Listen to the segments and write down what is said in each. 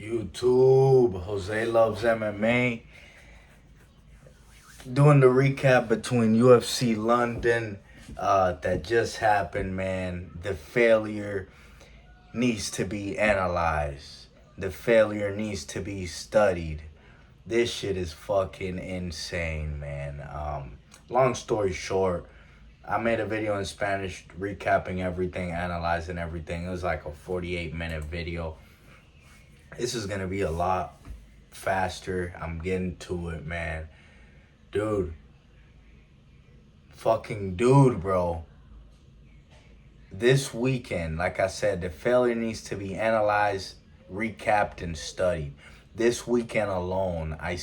YouTube, Jose Loves MMA. Doing the recap between UFC London that just happened, man. The failure needs to be analyzed. The failure needs to be studied. This shit is fucking insane, man. Long story short, I made a video in Spanish recapping everything, analyzing everything. It was like a 48-minute video. This is gonna be a lot faster. I'm getting to it, man. Dude. Fucking dude, bro. This weekend, like I said, the failure needs to be analyzed, recapped, and studied. This weekend alone, I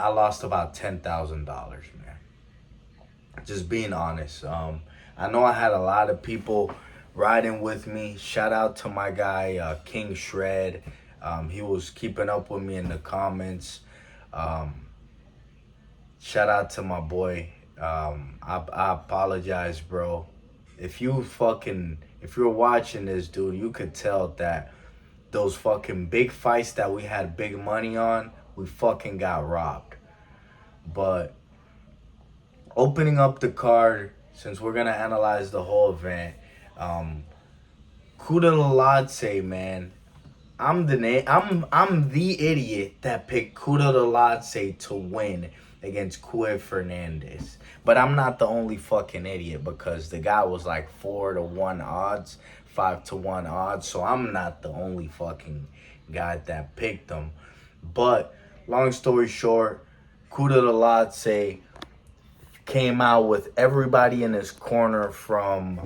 lost about $10,000, man. Just being honest. I know I had a lot of people riding with me. Shout out to my guy, King Shred. He was keeping up with me in the comments. Shout out to my boy. I apologize, bro. If you're watching this, dude, you could tell that those fucking big fights that we had big money on, we fucking got robbed. But opening up the card, since we're gonna analyze the whole event, Kuda Latse, man. I'm the idiot that picked Kuda Latse to win against Kue Fernandez. But I'm not the only fucking idiot, because the guy was like 4-1 odds, 5-1 odds. So I'm not the only fucking guy that picked him. But long story short, Kuda Latse came out with everybody in his corner from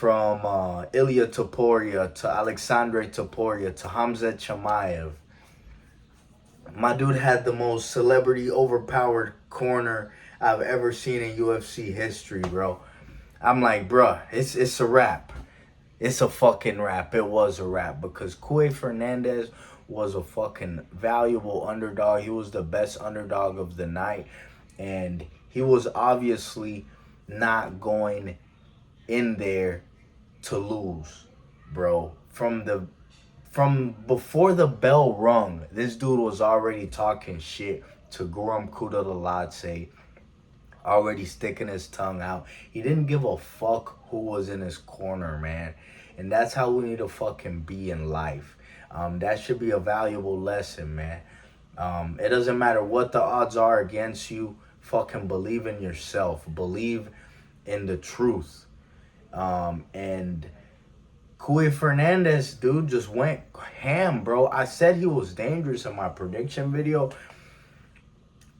Ilya Topuria to Alexandre Topuria to Hamzat Chimaev. My dude had the most celebrity overpowered corner I've ever seen in UFC history, bro. I'm like, bruh, it's a wrap. It's a fucking wrap. It was a wrap, because Kue Fernandez was a fucking valuable underdog. He was the best underdog of the night, and he was obviously not going in there to lose, bro. From before the bell rung, this dude was already talking shit to Guram Kuda Latse, already sticking his tongue out. He didn't give a fuck who was in his corner, man. And that's how we need to fucking be in life. That should be a valuable lesson, man. It doesn't matter what the odds are against you. Fucking believe in yourself. Believe in the truth. And Kue Fernandez, dude, just went ham, bro. I said he was dangerous in my prediction video.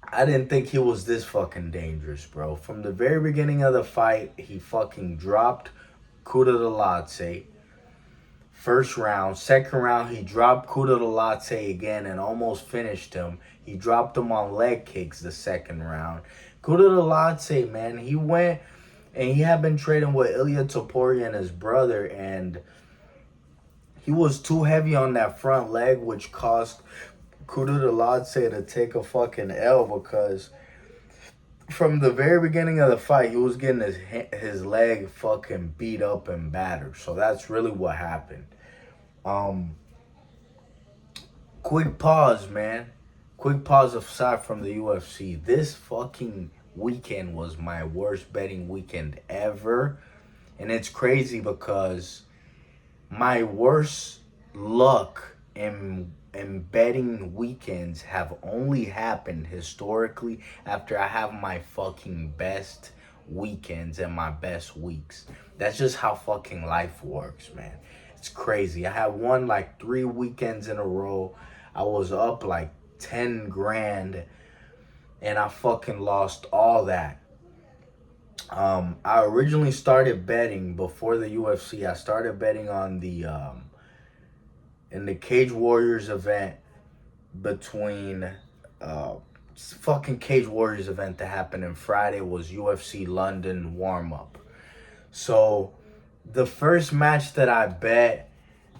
I didn't think he was this fucking dangerous, bro. From the very beginning of the fight, he fucking dropped Kuda Latse. First round. Second round, he dropped Kuda Latse again and almost finished him. He dropped him on leg kicks the second round. Kuda Latse, man, he went, and he had been trading with Ilya Topuria and his brother, and he was too heavy on that front leg, which caused Kuda Latse to take a fucking L, because from the very beginning of the fight, he was getting his leg fucking beat up and battered. So that's really what happened. Quick pause, man. Quick pause aside from the UFC. This fucking weekend was my worst betting weekend ever. And it's crazy, because my worst luck in betting weekends have only happened historically after I have my fucking best weekends and my best weeks. That's just how fucking life works, man. It's crazy. I had won like 3 weekends in a row. I was up like 10 grand, and I fucking lost all that. I originally started betting before the UFC. I started betting on the in the Cage Warriors event between fucking Cage Warriors event that happened on Friday was UFC London warm up. So the first match that I bet,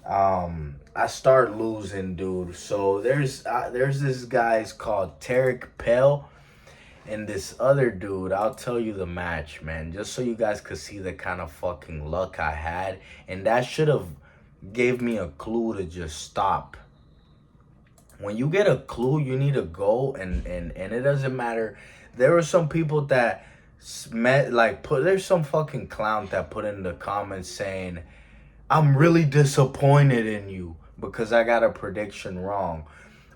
I start losing, dude. So there's this guy's called Tarek Pell. And this other dude, I'll tell you the match, man, just so you guys could see the kind of fucking luck I had. And that should have gave me a clue to just stop. When you get a clue, you need to go, and it doesn't matter. There were some people that met, like, there's some fucking clown that put in the comments saying, I'm really disappointed in you because I got a prediction wrong.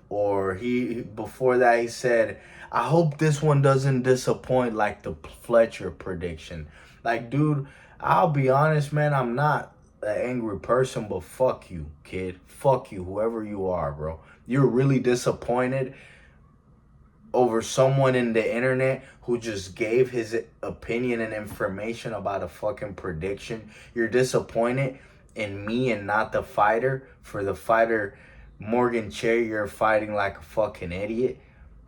Or before that he said, I hope this one doesn't disappoint like the Fletcher prediction. Like, dude, I'll be honest, man, I'm not an angry person, but fuck you, kid. Fuck you, whoever you are, bro. You're really disappointed over someone in the internet who just gave his opinion and information about a fucking prediction. You're disappointed in me and not the fighter. For the fighter Morgan Cherry, you're fighting like a fucking idiot.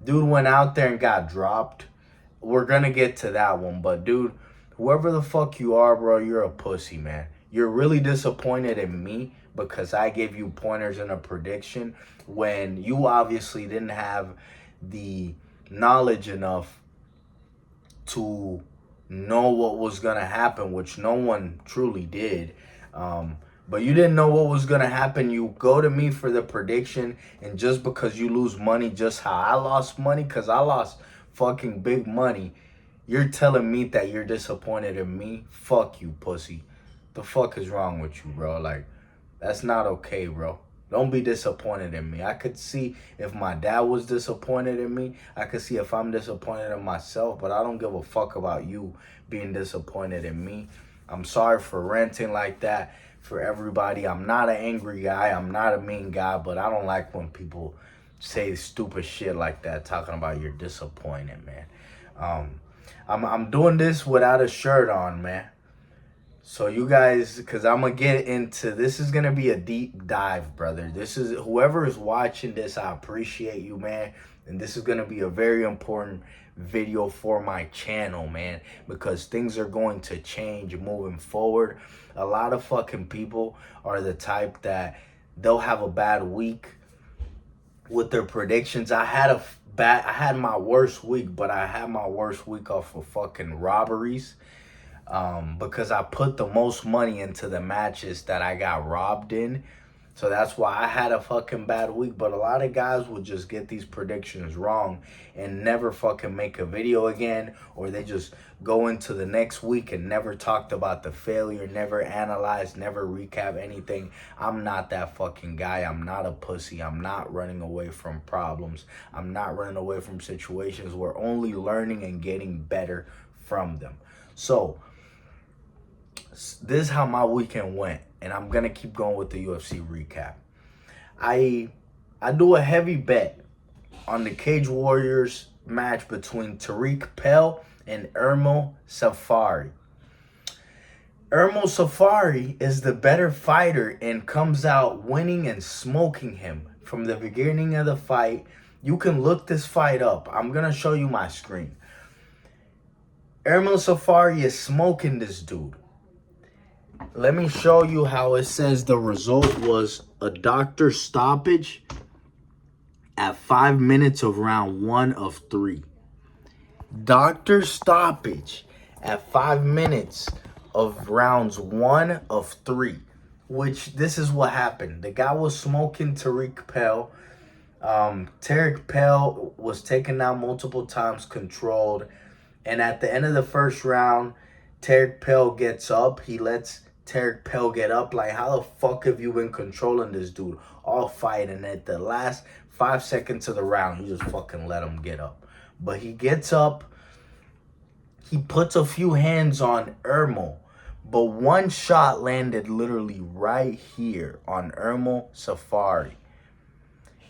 Dude went out there and got dropped. We're gonna get to that one, but dude, whoever the fuck you are, bro, you're a pussy, man. You're really disappointed in me because I gave you pointers in a prediction when you obviously didn't have the knowledge enough to know what was gonna happen, which no one truly did. But you didn't know what was gonna happen. You go to me for the prediction, and just because you lose money, just how I lost money, because I lost fucking big money, you're telling me that you're disappointed in me? Fuck you, pussy. The fuck is wrong with you, bro? Like, that's not okay, bro. Don't be disappointed in me. I could see if my dad was disappointed in me. I could see if I'm disappointed in myself, but I don't give a fuck about you being disappointed in me. I'm sorry for ranting like that for everybody. I'm not an angry guy. I'm not a mean guy, but I don't like when people say stupid shit like that, talking about you're disappointed, man. I'm doing this without a shirt on, man. So you guys, because I'm going to get into, this is going to be a deep dive, brother. This is, whoever is watching this, I appreciate you, man. And this is going to be a very important video for my channel, man, because things are going to change moving forward. A lot of fucking people are the type that they'll have a bad week with their predictions. I had my worst week, but I had my worst week off of fucking robberies. Because I put the most money into the matches that I got robbed in. So that's why I had a fucking bad week. But a lot of guys will just get these predictions wrong and never fucking make a video again. Or they just go into the next week and never talked about the failure, never analyzed, never recap anything. I'm not that fucking guy. I'm not a pussy. I'm not running away from problems. I'm not running away from situations. We're only learning and getting better from them. So this is how my weekend went, and I'm gonna keep going with the UFC recap. I do a heavy bet on the Cage Warriors match between Tariq Pell and Ermo Safari. Ermo Safari is the better fighter and comes out winning and smoking him from the beginning of the fight. You can look this fight up. I'm gonna show you my screen. Ermo Safari is smoking this dude. Let me show you how it says the result was a doctor stoppage at 5 minutes of round 1 of 3. Doctor stoppage at 5 minutes of rounds 1 of 3. Which, this is what happened. The guy was smoking Tariq Pell. Tariq Pell was taken down multiple times, controlled. And at the end of the first round, Tariq Pell gets up. He lets Tariq Pell get up. Like, how the fuck have you been controlling this dude all fight? And at the last 5 seconds of the round, you just fucking let him get up. But he gets up. He puts a few hands on Ermo. But one shot landed literally right here on Ermo Safari.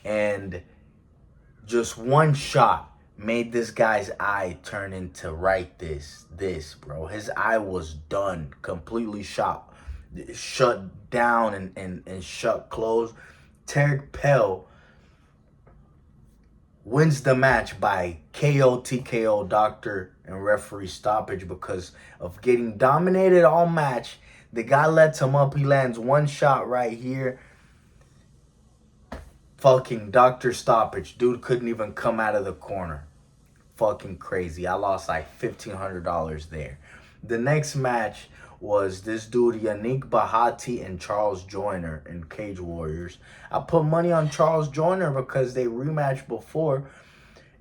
And just one shot made this guy's eye turn into this, bro. His eye was done, completely shut down and shut closed. Tariq Pell wins the match by KO, TKO, doctor, and referee stoppage because of getting dominated all match. The guy lets him up. He lands one shot right here. Fucking doctor stoppage. Dude couldn't even come out of the corner. fucking crazy. I lost like $1,500 there. The next match was this dude Yannick Bahati and Charles Joyner in Cage Warriors. I put money on Charles Joyner because they rematched before,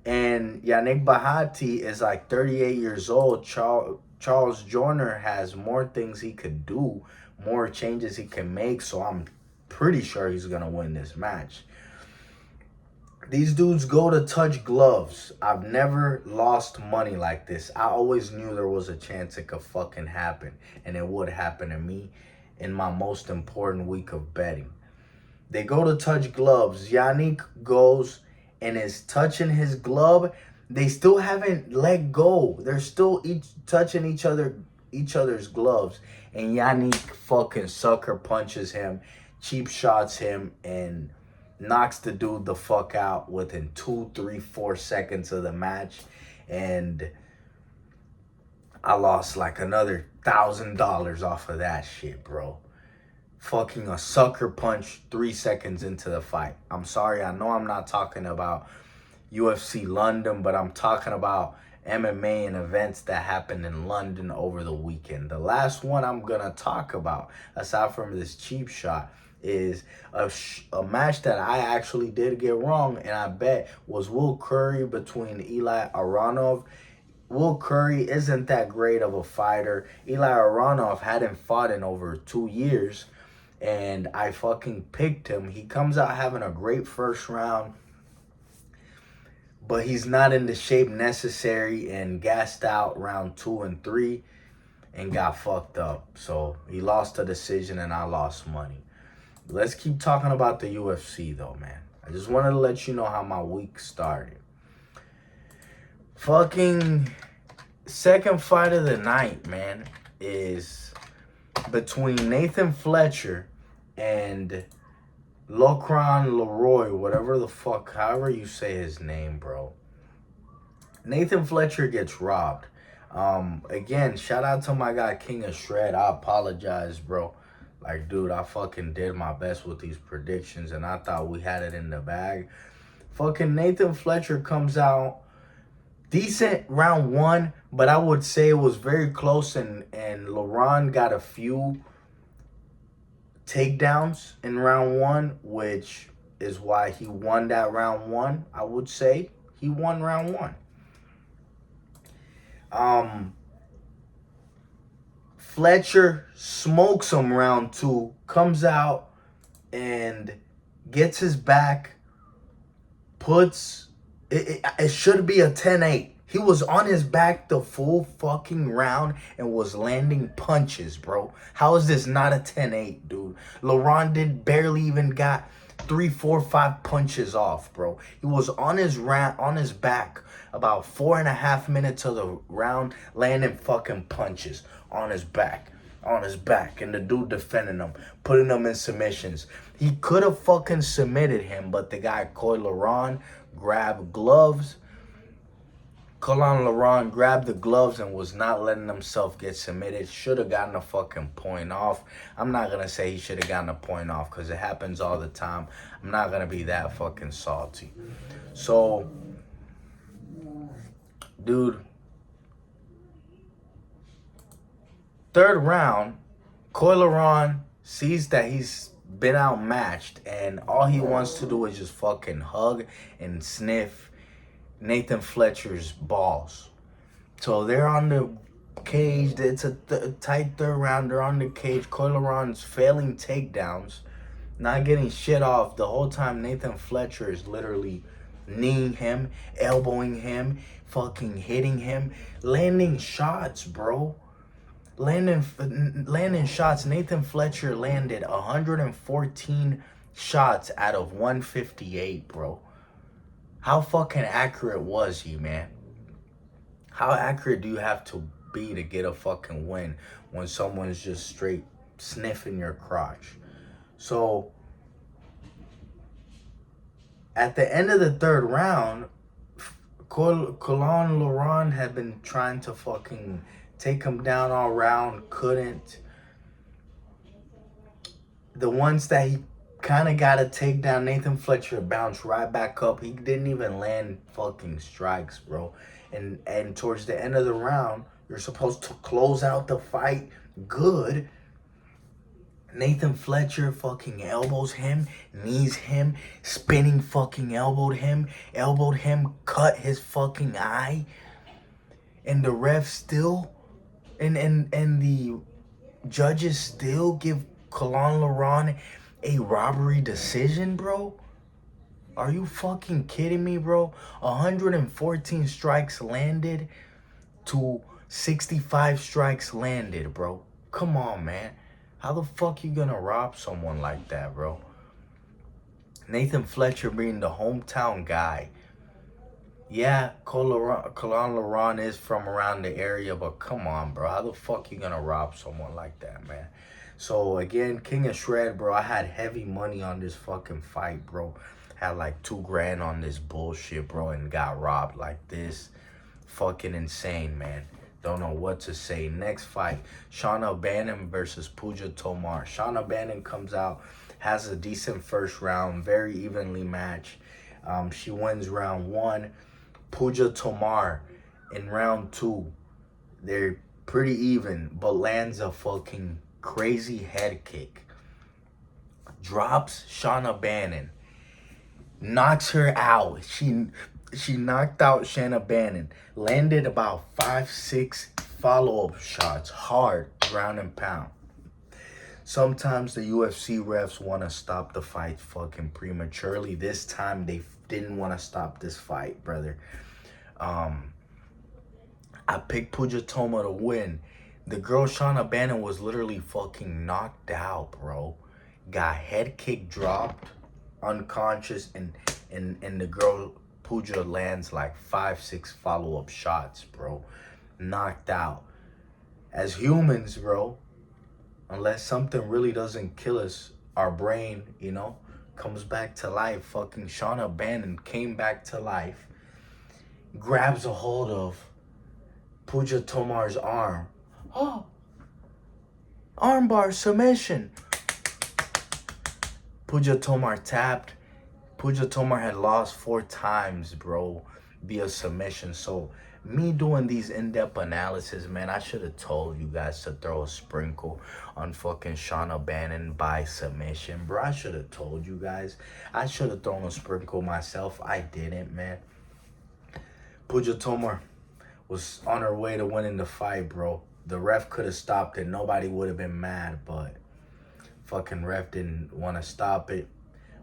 and Yannick Bahati is like 38 years old. Charles Joyner has more things he could do, more changes he can make, so I'm pretty sure he's gonna win this match. These dudes go to touch gloves. I've never lost money like this. I always knew there was a chance it could fucking happen, and it would happen to me in my most important week of betting. They go to touch gloves. Yannick goes and is touching his glove. They still haven't let go. They're still touching each other's gloves. And Yannick fucking sucker punches him, cheap shots him, and knocks the dude the fuck out within 2, 3, 4 seconds of the match. And I lost like another $1,000 off of that shit, bro. Fucking a sucker punch 3 seconds into the fight. I'm sorry, I know I'm not talking about UFC London, but I'm talking about MMA and events that happened in London over the weekend. The last one I'm gonna talk about, aside from this cheap shot, is a match that I actually did get wrong, and I bet was Will Curry between Eli Aronov. Will Curry isn't that great of a fighter. Eli Aronov hadn't fought in over 2 years, and I fucking picked him. He comes out having a great first round, but he's not in the shape necessary and gassed out round 2 and 3 and got fucked up. So he lost a decision and I lost money. Let's keep talking about the UFC though, man. I just wanted to let you know how my week started. Fucking second fight of the night, man, is between Nathan Fletcher and Locran Leroy, whatever the fuck, however you say his name, bro. Nathan Fletcher gets robbed. Again, shout out to my guy King of Shred. I apologize, bro. Like, dude, I fucking did my best with these predictions, and I thought we had it in the bag. Fucking Nathan Fletcher comes out decent round 1, but I would say it was very close, and LaRon got a few takedowns in round 1, which is why he won that round 1. I would say he won round 1. Fletcher smokes him round 2, comes out and gets his back, puts it should be a 10-8. He was on his back the full fucking round and was landing punches, bro. How is this not a 10-8, dude? LaRon barely even got 3, 4, 5 punches off, bro. He was on his back about 4.5 minutes of the round, landing fucking punches on his back, and the dude defending him, putting him in submissions. He could have fucking submitted him, but the guy Coy LaRon grabbed gloves. Colin LaRon grabbed the gloves and was not letting himself get submitted. Should have gotten a fucking point off. I'm not going to say he should have gotten a point off because it happens all the time. I'm not going to be that fucking salty. So, dude, third round, Coy LaRon sees that he's been outmatched, and all he wants to do is just fucking hug and sniff Nathan Fletcher's balls. So they're on the cage. It's a tight third round. They're on the cage. Coy LaRon's failing takedowns, not getting shit off. The whole time Nathan Fletcher is literally kneeing him, elbowing him, fucking hitting him, landing shots, bro. Landing shots. Nathan Fletcher landed 114 shots out of 158, bro. How fucking accurate was he, man? How accurate do you have to be to get a fucking win when someone's just straight sniffing your crotch? So, at the end of the third round, Colin LaRon had been trying to fucking take him down all round, couldn't. The ones that he kind of got a takedown, Nathan Fletcher bounced right back up. He didn't even land fucking strikes, bro. And towards the end of the round, you're supposed to close out the fight good. Nathan Fletcher fucking elbows him, knees him, spinning fucking elbowed him, cut his fucking eye. And the ref still, and the judges still give Colin Laurent a robbery decision, bro? Are you fucking kidding me, bro? 114 strikes landed to 65 strikes landed, bro. Come on, man. How the fuck you gonna rob someone like that, bro? Nathan Fletcher being the hometown guy. Yeah, Colin Laurent is from around the area, but come on, bro. How the fuck you gonna rob someone like that, man? So, again, King of Shred, bro. I had heavy money on this fucking fight, bro. Had like $2,000 on this bullshit, bro, and got robbed like this. Fucking insane, man. Don't know what to say. Next fight, Shauna Bannon versus Pooja Tomar. Shauna Bannon comes out, has a decent first round, very evenly matched. She wins round 1. Pooja Tomar in round 2, they're pretty even, but lands a fucking crazy head kick. Drops Shauna Bannon. Knocks her out. She knocked out Shanna Bannon. Landed about 5-6 follow-up shots. Hard, ground and pound. Sometimes the UFC refs want to stop the fight fucking prematurely. This time they didn't want to stop this fight, brother. I picked Pooja Tomar to win. The girl Shauna Bannon was literally fucking knocked out, bro. Got head kick dropped, unconscious, and the girl Pooja lands like 5-6 follow-up shots, bro. Knocked out. As humans, bro, unless something really doesn't kill us, our brain, comes back to life. Fucking Shauna Bannon came back to life, grabs a hold of Pooja Tomar's arm. Oh, armbar submission. Pooja Tomar tapped. Pooja Tomar had lost 4 times, bro, via submission. So me doing these in-depth analysis, man, I should have told you guys to throw a sprinkle on fucking Shauna Bannon by submission, bro. I should have told you guys. I should have thrown a sprinkle myself. I didn't, man. Pooja Tomar was on her way to winning the fight, bro. The ref could have stopped it. Nobody would have been mad, but fucking ref didn't want to stop it.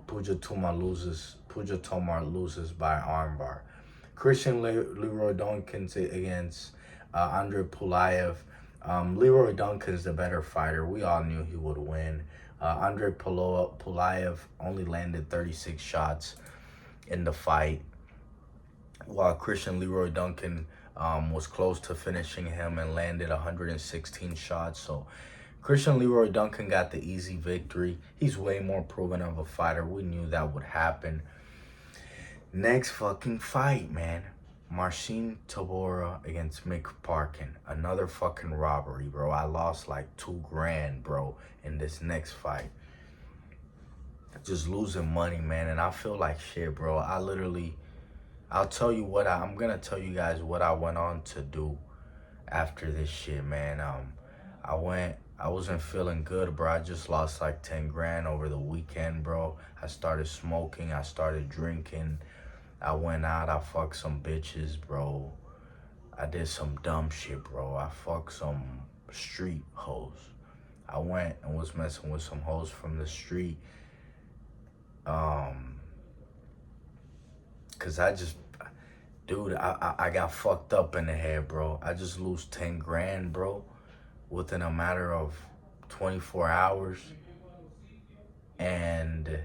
Pooja Tomar loses by armbar. Christian Leroy Duncan against Andre Pulayev. Leroy Duncan's the better fighter. We all knew he would win. Andre Pulayev only landed 36 shots in the fight, while Christian Leroy Duncan was close to finishing him and landed 116 shots. So Christian Leroy Duncan got the easy victory. He's way more proven of a fighter. We knew that would happen. Next fucking fight, man. Marcin Tybura against Mick Parkin. Another fucking robbery, bro. I lost like $2,000, bro, in this next fight. Just losing money, man. And I feel like shit, bro. I'll tell you what, I'm going to tell you guys what I went on to do after this shit, man. I wasn't feeling good, bro. I just lost like $10,000 over the weekend, bro. I started smoking. I started drinking. I went out. I fucked some bitches, bro. I did some dumb shit, bro. I fucked some street hoes. I went and was messing with some hoes from the street. Cause dude, I got fucked up in the head, bro. I just lose $10,000, bro, within a matter of 24 hours. And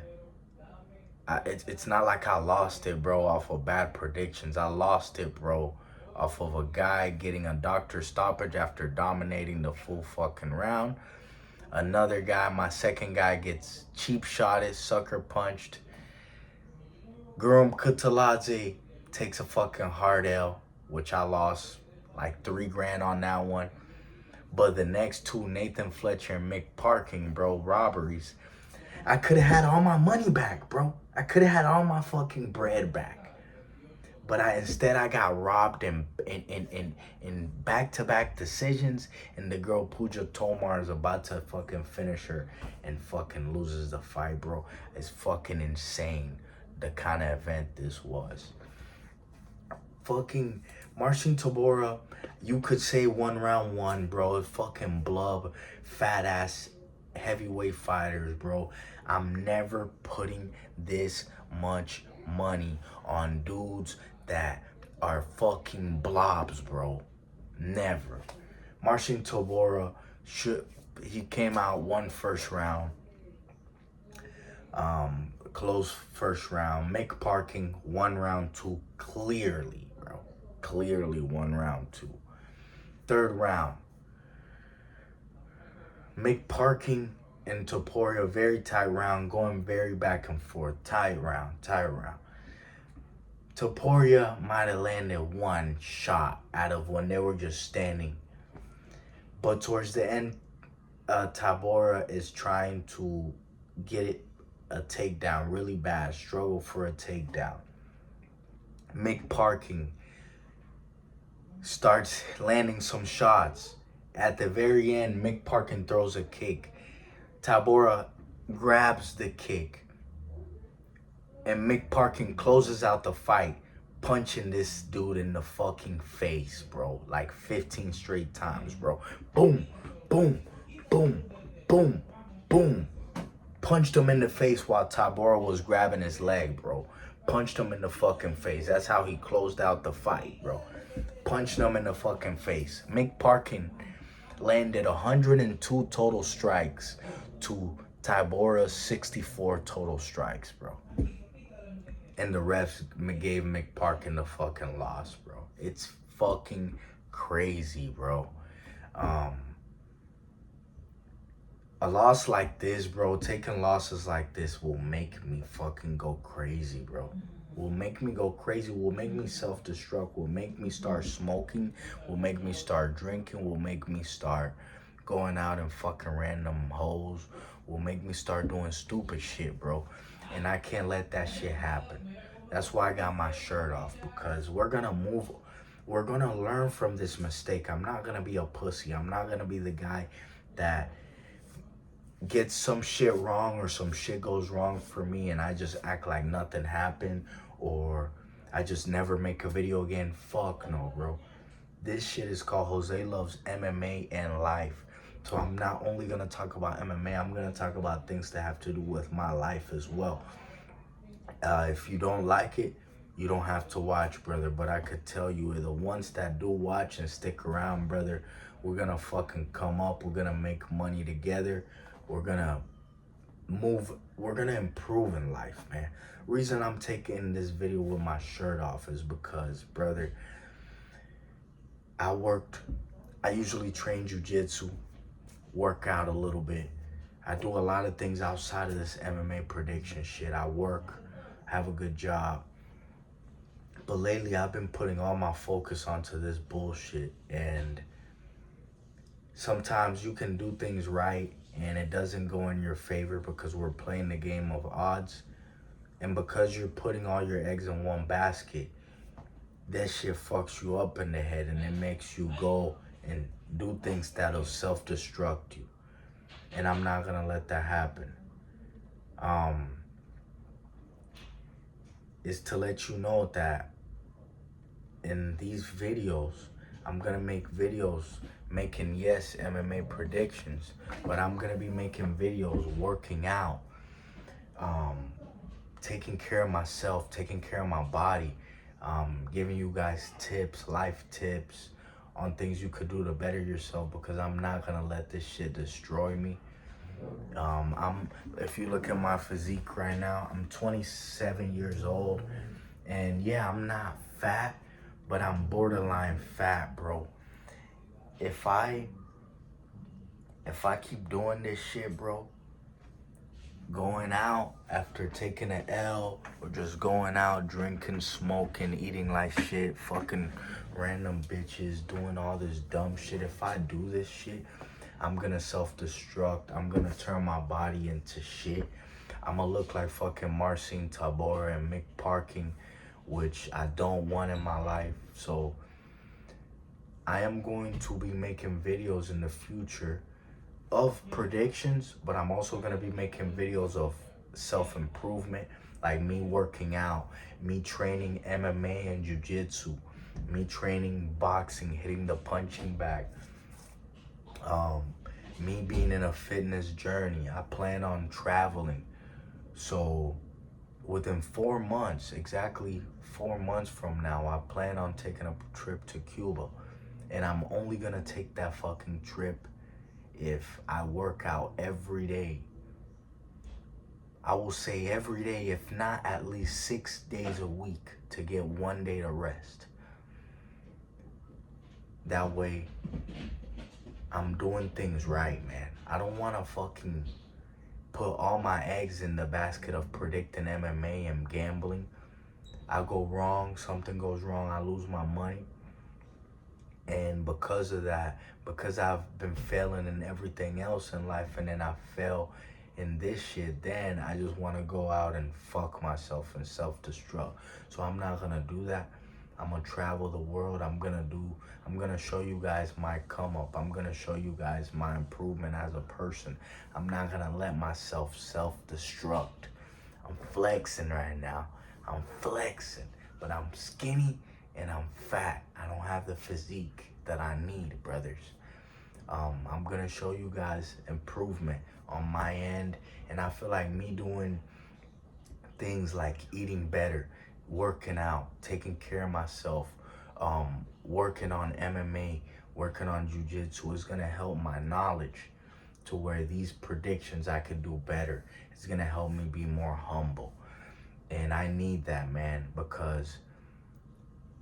it's not like I lost it, bro, off of bad predictions. I lost it, bro, off of a guy getting a doctor stoppage after dominating the full fucking round. Another guy, my second guy, gets cheap shotted, sucker punched. Guram Kutaladze takes a fucking hard L, which I lost like $3,000 on that one. But the next two, Nathan Fletcher and Mick Parkin, bro, robberies, I could have had all my money back, bro. I could have had all my fucking bread back. But instead I got robbed in back-to-back decisions, and the girl Pooja Tomar is about to fucking finish her and fucking loses the fight, bro. It's fucking insane the kind of event this was. Fucking Marcin Tybura, you could say 1 round 1, bro. It's fucking blub, fat ass heavyweight fighters, bro. I'm never putting this much money on dudes that are fucking blobs, bro. Never. Marcin Tybura he came out, won first round. Close first round. Mick Parking 1 round 2 clearly, bro. Clearly 1 round 2. Third round. Mick Parking and Topuria, very tight round, going very back and forth. Tight round. Topuria might have landed 1 shot out of when they were just standing. But towards the end, Tybura is trying to get it a takedown really bad. Struggle for a takedown. Mick Parking starts landing some shots. At the very end, Mick Parkin throws a kick. Tybura grabs the kick. And Mick Parkin closes out the fight, punching this dude in the fucking face, bro. Like 15 straight times, bro. Boom, boom, boom, boom, boom. Punched him in the face while Tybura was grabbing his leg, bro. Punched him in the fucking face. That's how he closed out the fight, bro. Punched him in the fucking face. Mick Parkin landed 102 total strikes to Tybura's 64 total strikes, bro. And the refs gave Mick Parkin the fucking loss, bro. It's fucking crazy, bro. A loss like this, bro, taking losses like this will make me fucking go crazy, bro. Will make me go crazy, will make me self-destruct, will make me start smoking, will make me start drinking, will make me start going out and fucking random hoes, will make me start doing stupid shit, bro. And I can't let that shit happen. That's why I got my shirt off, because we're gonna move, we're gonna learn from this mistake. I'm not gonna be a pussy. I'm not gonna be the guy that gets some shit wrong or some shit goes wrong for me and I just act like nothing happened, or I just never make a video again. Fuck no, bro. This shit is called Jose Loves MMA and Life. So I'm not only gonna talk about MMA, I'm gonna talk about things that have to do with my life as well. If you don't like it, you don't have to watch, brother. But I could tell you, the ones that do watch and stick around, brother, we're gonna fucking come up. We're gonna make money together. We're gonna move. We're gonna improve in life, man. Reason I'm taking this video with my shirt off is because, brother, I usually train jiu-jitsu, work out a little bit. I do a lot of things outside of this MMA prediction shit. I work, have a good job. But lately I've been putting all my focus onto this bullshit. And sometimes you can do things right and it doesn't go in your favor because we're playing the game of odds. And because you're putting all your eggs in one basket, that shit fucks you up in the head and it makes you go and do things that'll self-destruct you. And I'm not gonna let that happen. Is to let you know that in these videos, I'm gonna make videos making, yes, MMA predictions, but I'm gonna be making videos working out, taking care of myself, taking care of my body, giving you guys tips, life tips on things you could do to better yourself, because I'm not gonna let this shit destroy me. If you look at my physique right now, I'm 27 years old, and yeah, I'm not fat, but I'm borderline fat, bro. If I keep doing this shit, bro, going out after taking an L, or just going out drinking, smoking, eating like shit, fucking random bitches, doing all this dumb shit, if I do this shit, I'm gonna self-destruct. I'm gonna turn my body into shit. I'm gonna look like fucking Marcin Tybura and Mick Parking which I don't want in my life. So I am going to be making videos in the future of predictions, but I'm also going to be making videos of self-improvement, like me working out, me training MMA and jiu-jitsu, me training boxing, hitting the punching bag, um, me being in a fitness journey. I plan on traveling. So within 4 months, exactly 4 months from now, I plan on taking a trip to Cuba. And I'm only gonna take that fucking trip if I work out every day. I will say every day, if not at least 6 days a week, to get 1 day to rest. That way, I'm doing things right, man. I don't wanna fucking put all my eggs in the basket of predicting MMA and gambling. I go wrong, something goes wrong, I lose my money. And because of that, because I've been failing in everything else in life, and then I fail in this shit, then I just want to go out and fuck myself and self-destruct. So I'm not gonna do that. I'm gonna travel the world. I'm gonna show you guys my come up. I'm gonna show you guys my improvement as a person. I'm not gonna let myself self-destruct. I'm flexing right now. I'm flexing, but I'm skinny and I'm fat. I don't have the physique that I need, brothers. I'm gonna show you guys improvement on my end, and I feel like me doing things like eating better, working out, taking care of myself, working on MMA, working on jiu-jitsu is gonna help my knowledge to where these predictions I could do better. It's gonna help me be more humble. And I need that, man, because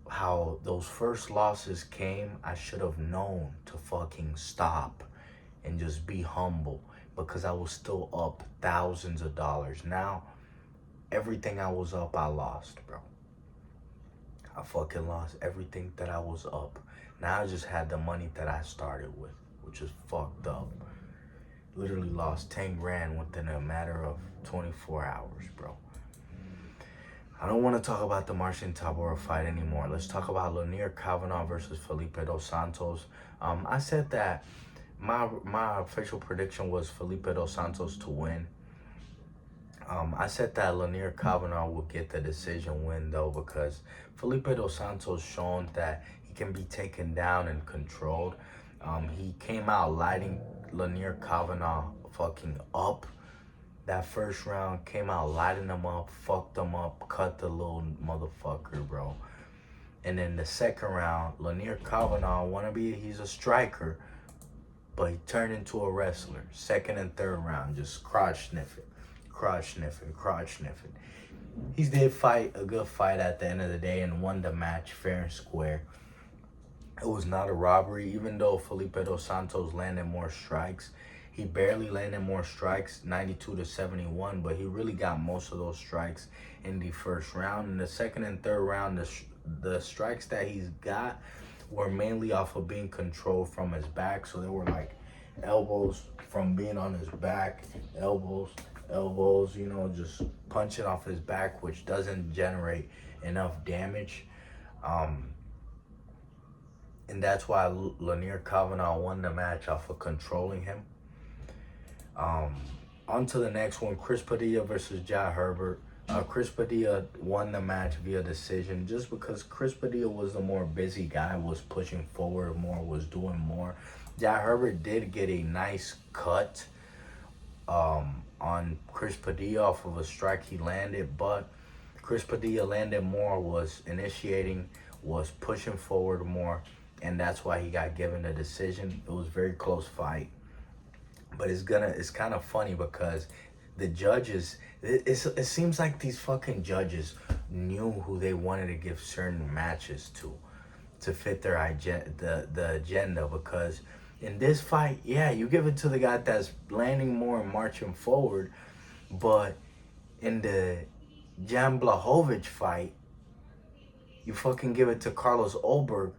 how those first losses came, I should have known to fucking stop and just be humble, because I was still up thousands of dollars. Now, everything I was up, I lost, bro. I fucking lost everything that I was up. Now I just had the money that I started with, which is fucked up. Literally lost 10 grand within a matter of 24 hours, bro. I don't want to talk about the Marcin Tybura fight anymore. Let's talk about Lanier Kavanagh versus Felipe dos Santos. I said that my official prediction was Felipe dos Santos to win. I said that Lanier Kavanagh would get the decision win, though, because Felipe dos Santos shown that he can be taken down and controlled. He came out lighting Lanier Kavanagh fucking up. That first round, came out lighting him up, fucked him up, cut the little motherfucker, bro. And then the second round, Lanier Kavanagh, he's a striker, but he turned into a wrestler. Second and third round, just crotch sniffing. He did fight a good fight at the end of the day and won the match fair and square. It was not a robbery, even though Felipe dos Santos landed more strikes. He barely landed more strikes, 92-71, but he really got most of those strikes in the first round. In the second and third round, the strikes that he's got were mainly off of being controlled from his back. So they were like elbows from being on his back, elbows, just punching off his back, which doesn't generate enough damage. And that's why Lanier Kavanagh won the match off of controlling him. On to the next one, Chris Padilla versus Jai Herbert. Chris Padilla won the match via decision just because Chris Padilla was the more busy guy, was pushing forward more, was doing more. Jai Herbert did get a nice cut on Chris Padilla off of a strike he landed, but Chris Padilla landed more, was initiating, was pushing forward more, and that's why he got given the decision. It was a very close fight. But it's kind of funny because the judges, it seems like these fucking judges knew who they wanted to give certain matches to fit their the agenda. Because in this fight, yeah, you give it to the guy that's landing more and marching forward, but in the Jan Blachowicz fight, you fucking give it to Carlos Ulberg,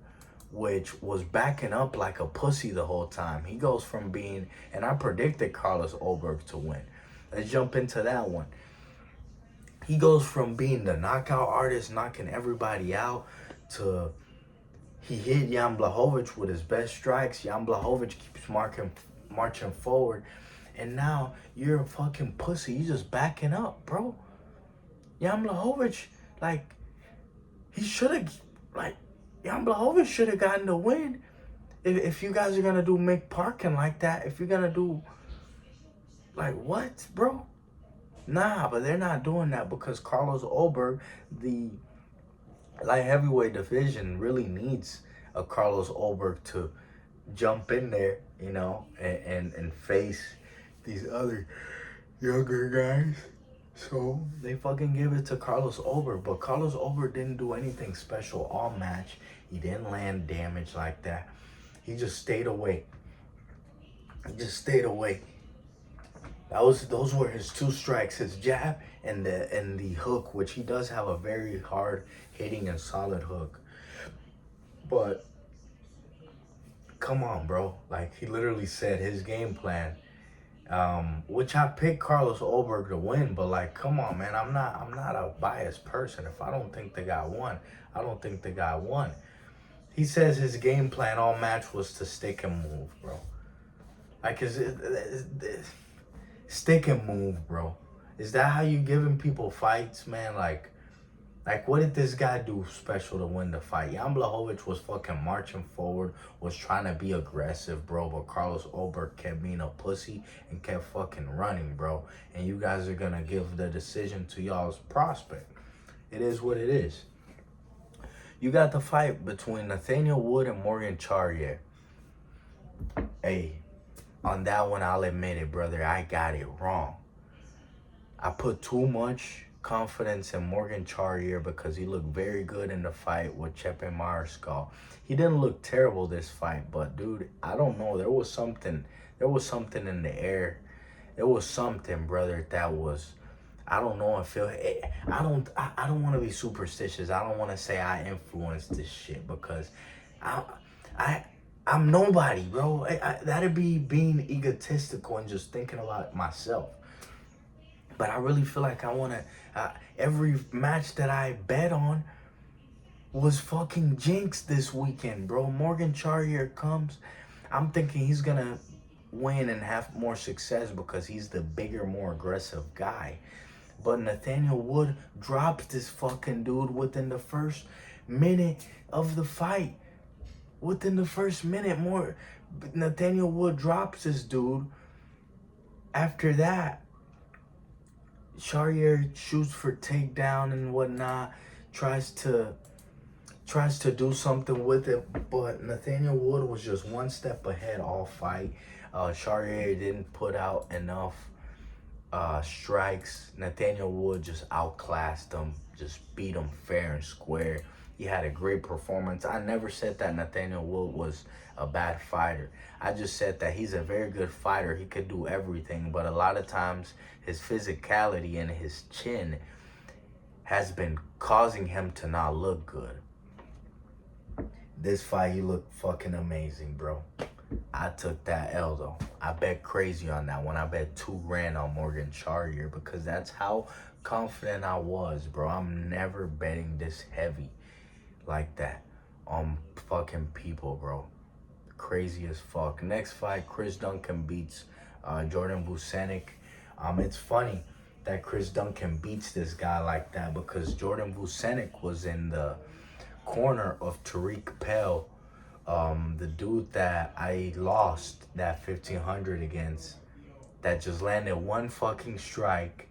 which was backing up like a pussy the whole time. He goes from being, and I predicted Carlos Ulberg to win. Let's jump into that one. He goes from being the knockout artist, knocking everybody out, to he hit Jan Blachowicz with his best strikes. Jan Blachowicz keeps marching forward. And now you're a fucking pussy. You just backing up, bro. Jan Blachowicz, like, he should have, like, Jan Blachowicz should have gotten the win. If you guys are going to do Mick Parkin like that, if you're going to do, like, what, bro? Nah, but they're not doing that because Carlos Oberg, the light heavyweight division, really needs a Carlos Oberg to jump in there, you know, and face these other younger guys. So they fucking give it to Carlos Oberg, but Carlos Oberg didn't do anything special all match. He didn't land damage like that. He just stayed away. Those were his two strikes, his jab and the hook, which he does have a very hard hitting and solid hook. But come on, bro. Like, he literally said his game plan, which I picked Carlos Oberg to win, but like, come on, man. I'm not a biased person. If I don't think the guy won, I don't think the guy won. He says his game plan all match was to stick and move, bro. Like, stick and move, bro. Is that how you giving people fights, man? Like, what did this guy do special to win the fight? Jan Blachowicz was fucking marching forward, was trying to be aggressive, bro. But Carlos Oberg kept being a pussy and kept fucking running, bro. And you guys are going to give the decision to y'all's prospect. It is what it is. You got the fight between Nathaniel Wood and Morgan Charrier. Hey, on that one, I'll admit it, brother. I got it wrong. I put too much confidence in Morgan Charrier because he looked very good in the fight with Chepe Mariscal. He didn't look terrible this fight, but dude, I don't know. There was something in the air. There was something, brother, that was, I don't know. I don't want to be superstitious. I don't want to say I influenced this shit because I'm nobody, bro. That'd be being egotistical and just thinking about myself. But I really feel like I want to, every match that I bet on was fucking jinxed this weekend, bro. Morgan Charrier comes. I'm thinking he's going to win and have more success because he's the bigger, more aggressive guy. But Nathaniel Wood drops this fucking dude within the first minute of the fight. Within the first minute, Nathaniel Wood drops this dude. After that, Charrier shoots for takedown and whatnot, tries to do something with it, but Nathaniel Wood was just one step ahead all fight. Charrier didn't put out enough strikes. Nathaniel Wood just outclassed him, just beat him fair and square. He had a great performance. I never said that Nathaniel Wood was a bad fighter. I just said that he's a very good fighter. He could do everything, but a lot of times his physicality and his chin has been causing him to not look good. This fight, he looked fucking amazing, bro. I took that L, though. I bet crazy on that one. I bet $2,000 on Morgan Charrier because that's how confident I was, bro. I'm never betting this heavy like that on fucking people, bro. Crazy as fuck. Next fight, Chris Duncan beats Jordan Vucenic. It's funny that Chris Duncan beats this guy like that because Jordan Vucenic was in the corner of Tariq Pell, the dude that I lost that 1,500 against, that just landed one fucking strike,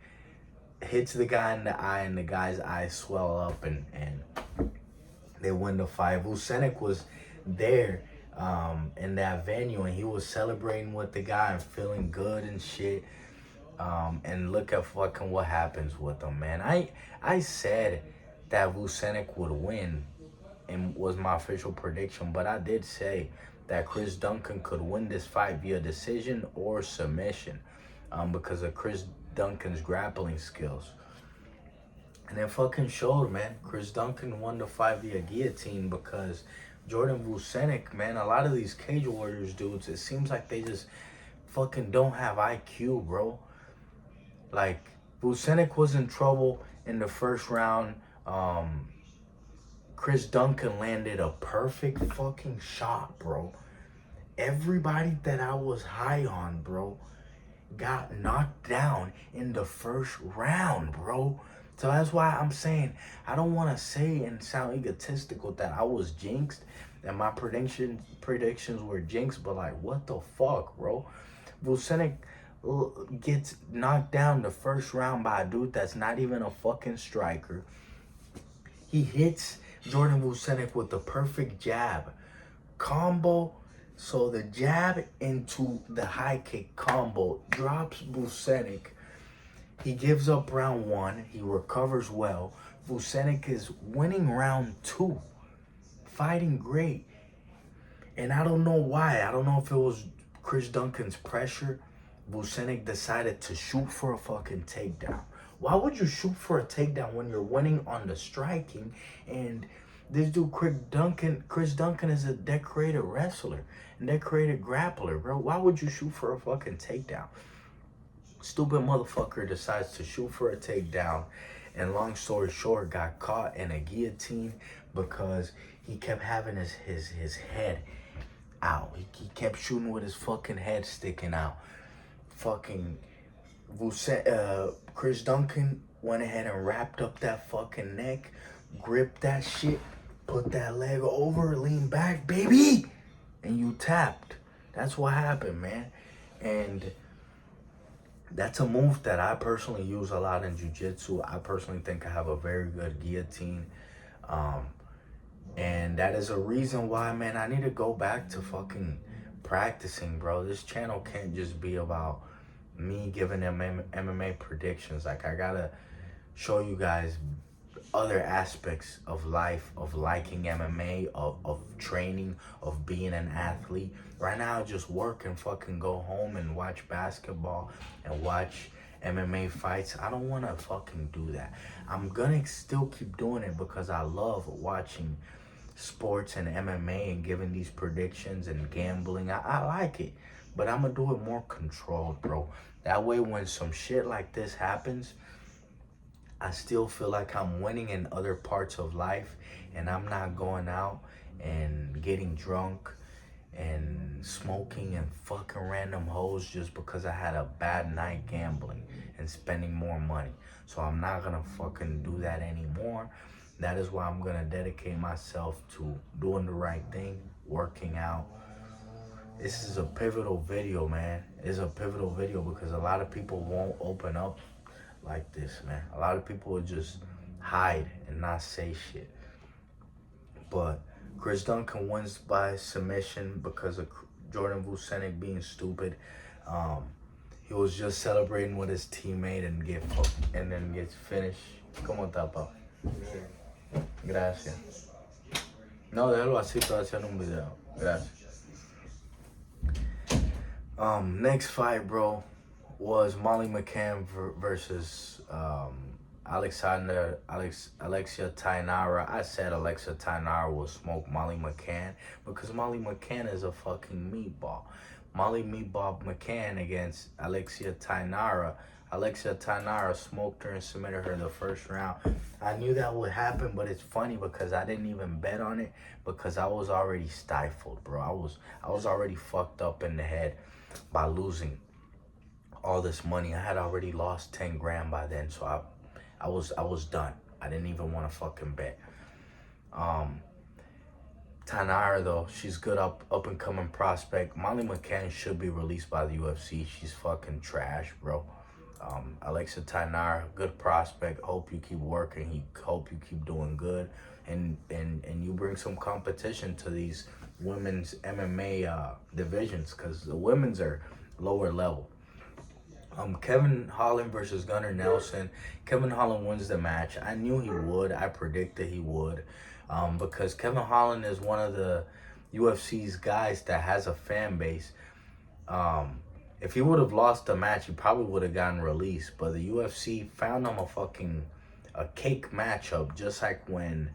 hits the guy in the eye, and the guy's eyes swell up, and they win the fight. Vucenic was there in that venue, and he was celebrating with the guy and feeling good and shit. And look at fucking what happens with him, man. I said that Vucenic would win, and was my official prediction, but I did say that Chris Duncan could win this fight via decision or submission because of Chris Duncan's grappling skills. And it fucking showed, man. Chris Duncan won the fight via guillotine because Jordan Vucenic, man, a lot of these Cage Warriors dudes, it seems like they just fucking don't have IQ, bro. Like, Vucenic was in trouble in the first round. Chris Duncan landed a perfect fucking shot, bro. Everybody that I was high on, bro, got knocked down in the first round, bro. So that's why I'm saying I don't want to say and sound egotistical that I was jinxed and my predictions were jinxed, but like what the fuck, bro? Vucenic gets knocked down the first round by a dude that's not even a fucking striker. He hits Jordan Vucenic with the perfect jab combo. So the jab into the high kick combo drops Vucenic. He gives up round one. He recovers well. Vucenic is winning round two, fighting great. And I don't know why. I don't know if it was Chris Duncan's pressure. Vucenic decided to shoot for a fucking takedown. Why would you shoot for a takedown when you're winning on the striking? And this dude, Chris Duncan is a decorated wrestler and decorated grappler, bro. Why would you shoot for a fucking takedown? Stupid motherfucker decides to shoot for a takedown, and long story short, got caught in a guillotine because he kept having his head out. He kept shooting with his fucking head sticking out. Fucking Chris Duncan went ahead and wrapped up that fucking neck, gripped that shit, put that leg over, lean back, baby, and you tapped. That's what happened, man. And that's a move that I personally use a lot in jiu-jitsu. I personally think I have a very good guillotine. And that is a reason why, man, I need to go back to fucking practicing, bro. This channel can't just be about me giving them MMA predictions. Like, I gotta show you guys other aspects of life, of liking MMA, of training, of being an athlete. Right now, I just work and fucking go home and watch basketball and watch MMA fights. I don't want to fucking do that. I'm gonna still keep doing it because I love watching sports and MMA and giving these predictions and gambling. I like it, but I'm gonna do it more controlled, bro. That way, when some shit like this happens, I still feel like I'm winning in other parts of life, and I'm not going out and getting drunk and smoking and fucking random hoes just because I had a bad night gambling and spending more money. So I'm not gonna fucking do that anymore. That is why I'm gonna dedicate myself to doing the right thing, working out. This is a pivotal video, man. It's a pivotal video because a lot of people won't open up like this, man. A lot of people will just hide and not say shit. But Chris Duncan wins by submission because of Jordan Vucenic being stupid. He was just celebrating with his teammate and then gets finished. ¿Cómo está, pa? Gracias. No, déjalo así, estoy haciendo un video. Gracias. Next fight, bro, was Molly McCann versus Alexia Tainara. I said Alexia Tainara will smoke Molly McCann because Molly McCann is a fucking meatball. Molly Meatball McCann against Alexia Tainara. Alexia Tainara smoked her and submitted her in the first round. I knew that would happen, but it's funny because I didn't even bet on it because I was already stifled, bro. I was already fucked up in the head by losing all this money. I had already lost 10 grand by then, so I was done. I didn't even want to fucking bet. Tainara, though, she's good up and coming prospect. Molly McCann should be released by the UFC. She's fucking trash, bro. Alexia Tainara, good prospect. Hope you keep working. Hope you keep doing good, and you bring some competition to these women's MMA divisions because the women's are lower level. Kevin Holland versus Gunnar Nelson. Kevin Holland wins the match. I knew he would. I predicted he would. Because Kevin Holland is one of the UFC's guys that has a fan base. If he would have lost the match, he probably would have gotten released. But the UFC found him a cake matchup, just like when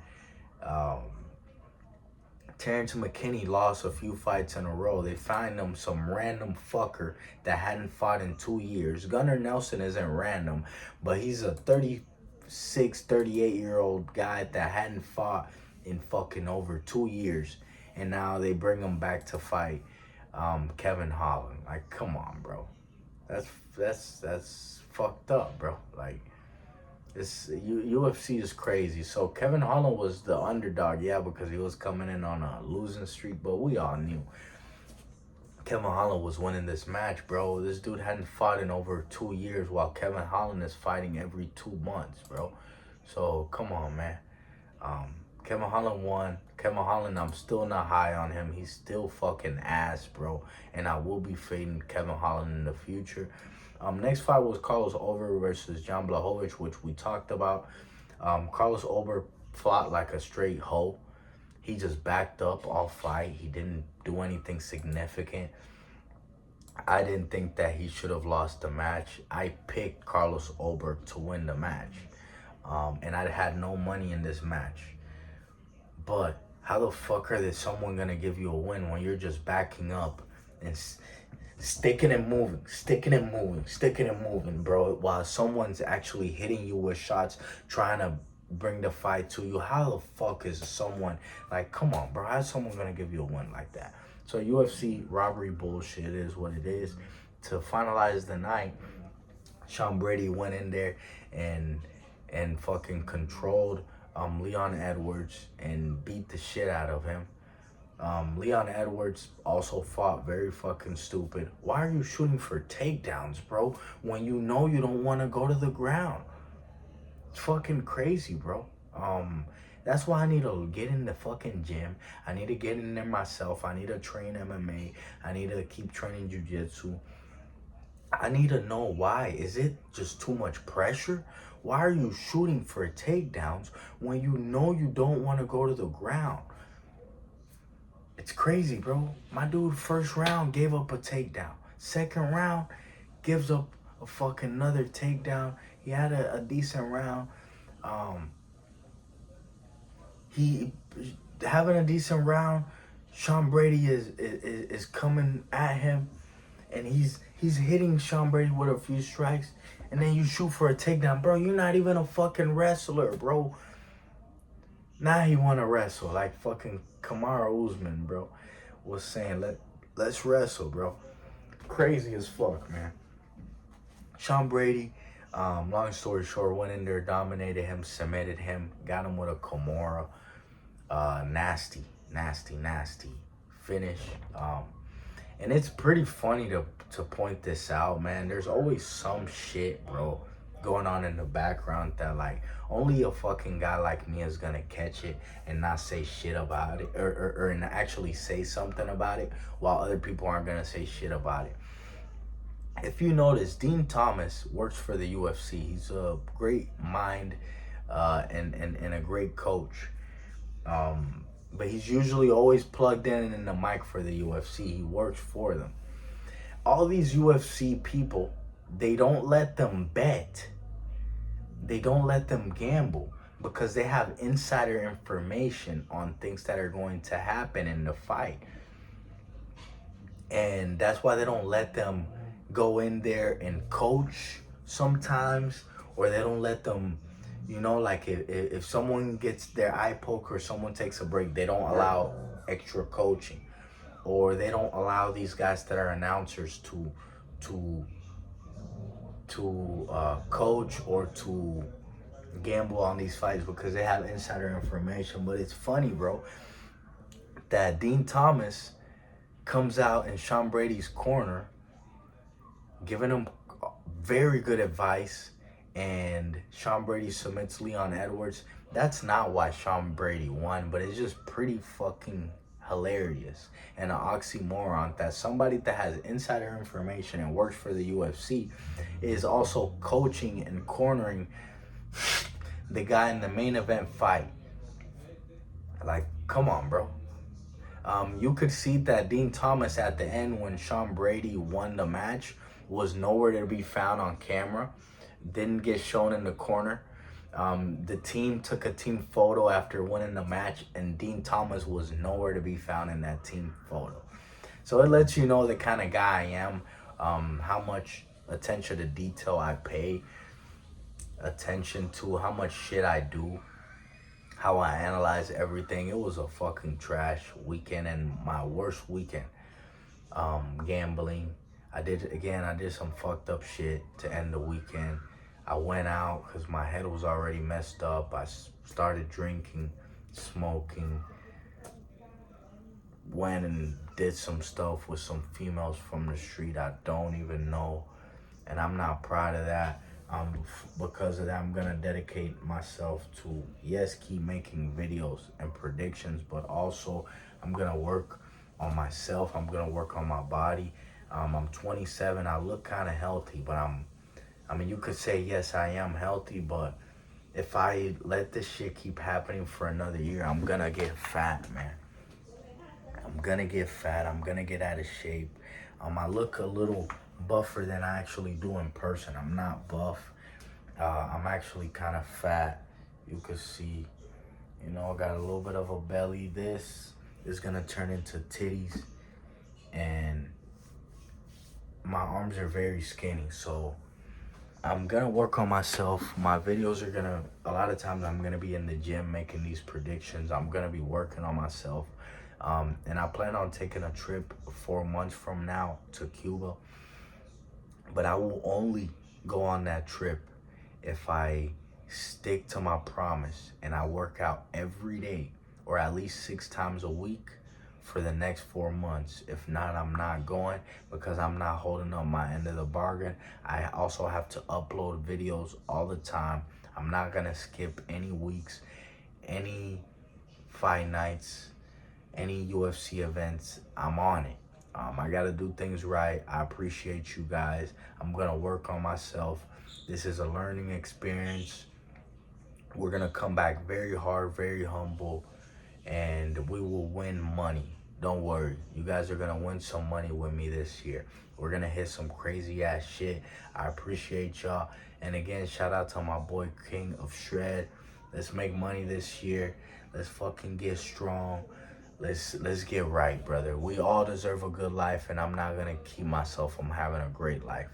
Terrence McKinney lost a few fights in a row. They find him some random fucker that hadn't fought in 2 years. Gunnar Nelson isn't random, but he's a 36, 38-year-old guy that hadn't fought in fucking over 2 years. And now they bring him back to fight Kevin Holland. Like, come on, bro. That's fucked up, bro. Like, UFC is crazy. So Kevin Holland was the underdog, yeah, because he was coming in on a losing streak, but we all knew Kevin Holland was winning this match, bro. This dude hadn't fought in over 2 years, while Kevin Holland is fighting every 2 months, bro. So come on, man. Kevin Holland won. Kevin Holland, I'm still not high on him. He's still fucking ass, bro. And I will be fading Kevin Holland in the future. Next fight was Carlos Over versus Jan Blachowicz, which we talked about. Carlos Over fought like a straight hoe. He just backed up all fight. He didn't do anything significant. I didn't think that he should have lost the match. I picked Carlos Over to win the match. And I had no money in this match. But how the fuck are someone going to give you a win when you're just backing up and sticking and moving, bro, while someone's actually hitting you with shots, trying to bring the fight to you? How the fuck is someone, like, come on, bro, how's someone gonna give you a win like that? So UFC robbery bullshit is what it is. To finalize the night, Sean Brady went in there and fucking controlled Leon Edwards and beat the shit out of him. Leon Edwards also fought very fucking stupid. Why are you shooting for takedowns, bro, when you know you don't want to go to the ground? It's fucking crazy, bro. That's why I need to get in the fucking gym. I need to get in there myself. I need to train MMA. I need to keep training jiu-jitsu. I need to know why. Is it just too much pressure? Why are you shooting for takedowns when you know you don't want to go to the ground? It's crazy, bro. My dude, first round, gave up a takedown. Second round, gives up a fucking another takedown. He had a decent round. He having a decent round. Sean Brady is coming at him, and he's hitting Sean Brady with a few strikes, and then you shoot for a takedown, bro. You're not even a fucking wrestler, bro. Now he want to wrestle like fucking Kamaru Usman, bro, was saying, let's wrestle, bro. Crazy as fuck, man. Sean Brady, long story short, went in there, dominated him, submitted him, got him with a Kimura. Nasty finish. And it's pretty funny to point this out, man. There's always some shit, bro, going on in the background that, like, only a fucking guy like me is gonna catch it and not say shit about it, or actually say something about it, while other people aren't gonna say shit about it. If you notice, Dean Thomas works for the UFC. He's a great mind and a great coach. But he's usually always plugged in the mic for the UFC. He works for them. All these UFC people, they don't let them bet. They don't let them gamble because they have insider information on things that are going to happen in the fight. And that's why they don't let them go in there and coach sometimes, or they don't let them, you know, like if someone gets their eye poke or someone takes a break, they don't allow extra coaching, or they don't allow these guys that are announcers to coach or to gamble on these fights because they have insider information. But it's funny, bro, that Dean Thomas comes out in Sean Brady's corner, giving him very good advice, and Sean Brady submits Leon Edwards. That's not why Sean Brady won, but it's just pretty fucking hilarious and an oxymoron that somebody that has insider information and works for the UFC is also coaching and cornering the guy in the main event fight. Like, come on, bro. You could see that Dean Thomas at the end, when Sean Brady won the match, was nowhere to be found on camera. Didn't get shown in the corner. The team took a team photo after winning the match, and Dean Thomas was nowhere to be found in that team photo. So it lets you know the kind of guy I am, how much attention to detail I pay attention to, how much shit I do, how I analyze everything. It was a fucking trash weekend and my worst weekend. Gambling. I did some fucked up shit to end the weekend. I went out because my head was already messed up. I started drinking, smoking, went and did some stuff with some females from the street I don't even know. And I'm not proud of that. Because of that, I'm gonna dedicate myself to, yes, keep making videos and predictions, but also I'm gonna work on myself. I'm gonna work on my body. I'm 27. I look kind of healthy, but I mean, you could say, yes, I am healthy, but if I let this shit keep happening for another year, I'm gonna get fat, man. I'm gonna get fat. I'm gonna get out of shape. I look a little buffer than I actually do in person. I'm not buff. I'm actually kind of fat. You could see, I got a little bit of a belly. This is gonna turn into titties, and my arms are very skinny. So I'm gonna work on myself. My videos are a lot of times I'm gonna be in the gym making these predictions. I'm gonna be working on myself. And I plan on taking a trip 4 months from now to Cuba. But I will only go on that trip if I stick to my promise and I work out every day or at least 6 times a week for the next 4 months. If not, I'm not going because I'm not holding up my end of the bargain. I also have to upload videos all the time. I'm not gonna skip any weeks, any fight nights, any UFC events. I'm on it. I gotta do things right. I appreciate you guys. I'm gonna work on myself. This is a learning experience. We're gonna come back very hard, very humble, and we will win money. Don't worry. You guys are gonna win some money with me this year. We're gonna hit some crazy ass shit. I appreciate y'all. And again, shout out to my boy King of Shred. Let's make money this year. Let's fucking get strong. Let's get right, brother. We all deserve a good life, and I'm not gonna keep myself from having a great life.